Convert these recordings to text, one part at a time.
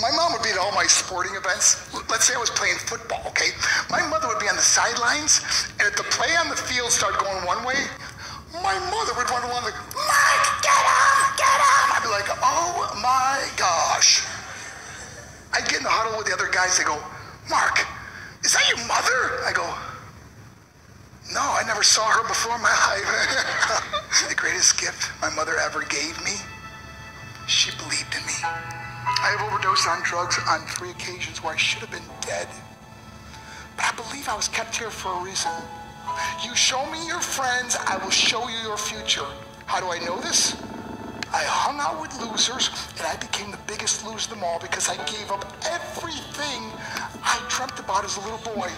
My mom would be at all my sporting events. Let's say I was playing football, okay? My mother would be on the sidelines, and if the play on the field started going one way, my mother would run along like, Mark, get him, get him! I'd be like, oh my gosh. I'd get in the huddle with the other guys, they go, Mark, is that your mother? I go, no, I never saw her before in my life. The greatest gift my mother ever gave me, she believed in me. I have overdosed on drugs on 3 occasions where I should have been dead. But I believe I was kept here for a reason. You show me your friends, I will show you your future. How do I know this? I hung out with losers, and I became the biggest loser of them all because I gave up everything I dreamt about as a little boy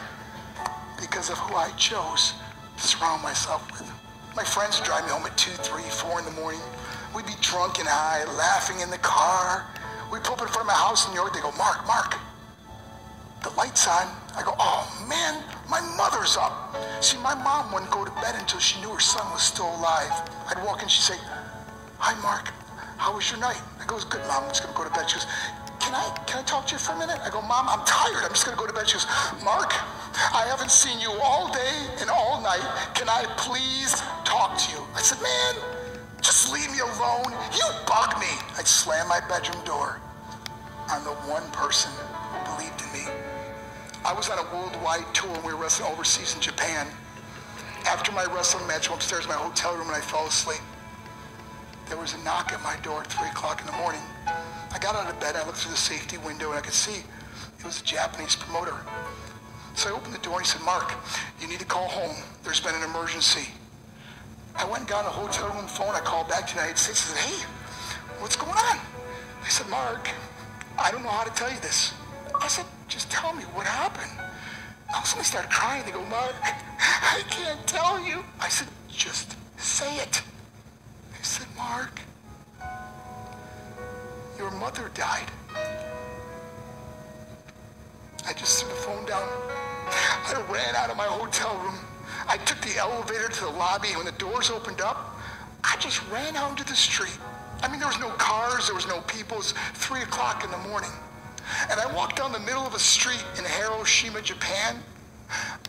because of who I chose to surround myself with. My friends would drive me home at 2, 3, 4 in the morning. We'd be drunk and high, laughing in the car. We'd pull up in front of my house in New York. They go, Mark, the light's on. I go, oh man, my mother's up. See, my mom wouldn't go to bed until she knew her son was still alive. I'd walk in, she'd say, hi Mark, how was your night? I go, it was good, Mom, I'm just gonna go to bed. She goes, can I talk to you for a minute? I go, Mom, I'm tired, I'm just gonna go to bed. She goes, Mark, I haven't seen you all day and all night. Can I please talk to you? I said, man, just leave me alone. You bug me. I'd slam my bedroom door on the one person who believed in me. I was on a worldwide tour and we were wrestling overseas in Japan. After my wrestling match, I went upstairs to my hotel room and I fell asleep. There was a knock at my door at 3 o'clock in the morning. I got out of bed, I looked through the safety window and I could see it was a Japanese promoter. So I opened the door and he said, Mark, you need to call home. There's been an emergency. I went and got on the hotel room phone. I called back to the United States and said, hey, what's going on? They said, Mark, I don't know how to tell you this. I said, just tell me what happened. All of a sudden I started crying. They go, Mark, I can't tell you. I said, just say it. They said, Mark, your mother died. I just threw the phone down. I ran out of my hotel room. I took the elevator to the lobby, and when the doors opened up, I just ran out into the street. I mean, there was no cars, there was no people. It was 3 o'clock in the morning. And I walked down the middle of a street in Hiroshima, Japan,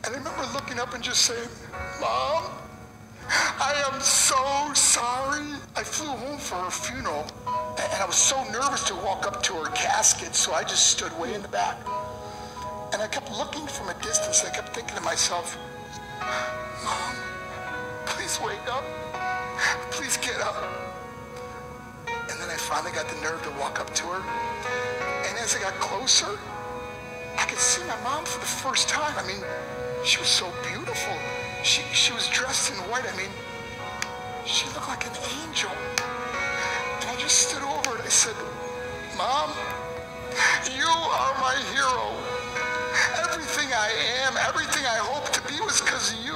and I remember looking up and just saying, Mom, I am so sorry. I flew home for her funeral, and I was so nervous to walk up to her casket, so I just stood way in the back. And I kept looking from a distance, and I kept thinking to myself, Mom, please wake up. Please get up. And then I finally got the nerve to walk up to her. And as I got closer, I could see my mom for the first time. I mean, she was so beautiful. She was dressed in white. I mean, she looked like an angel. And I just stood over and I said, Mom, you are my hero. Everything I am, everything I hope to be was because of you.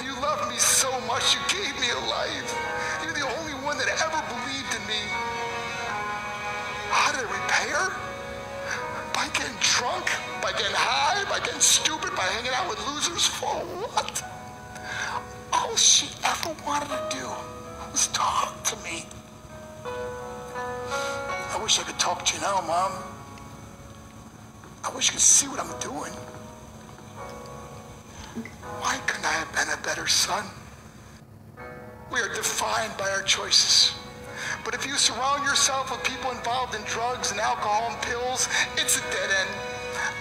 You loved me so much, you gave me a life. You're the only one that ever believed in me. How did I repay her? By getting drunk, by getting high, by getting stupid, by hanging out with losers. For what? All she ever wanted to do was talk to me. I wish I could talk to you now, Mom. I wish you could see what I'm doing. Why couldn't I have been a better son? We are defined by our choices. But if you surround yourself with people involved in drugs and alcohol and pills, it's a dead end.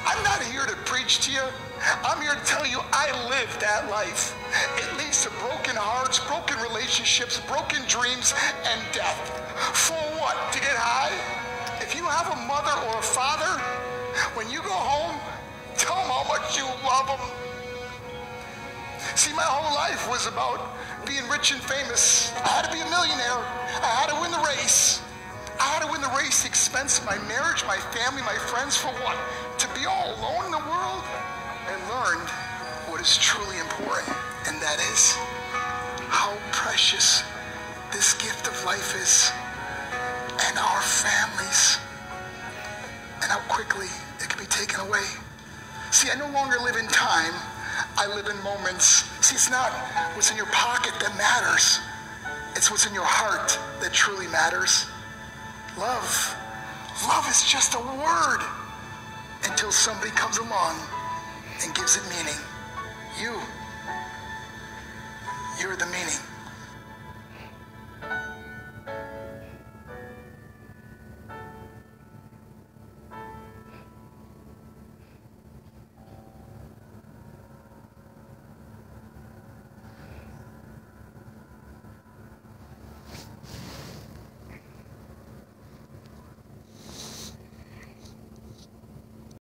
I'm not here to preach to you. I'm here to tell you I lived that life. It leads to broken hearts, broken relationships, broken dreams, and death. For what? To get high? If you have a mother or a father, when you go home, tell them how much you love them. See, my whole life was about being rich and famous. I had to be a millionaire. I had to win the race. I had to win the race at the expense of my marriage, my family, my friends. For what? To be all alone in the world? I learned what is truly important, and that is how precious this gift of life is, and our families, and how quickly it can be taken away. See, I no longer live in time. I live in moments. See, it's not what's in your pocket that matters. It's what's in your heart that truly matters. Love love is just a word until somebody comes along and gives it meaning. You're the meaning.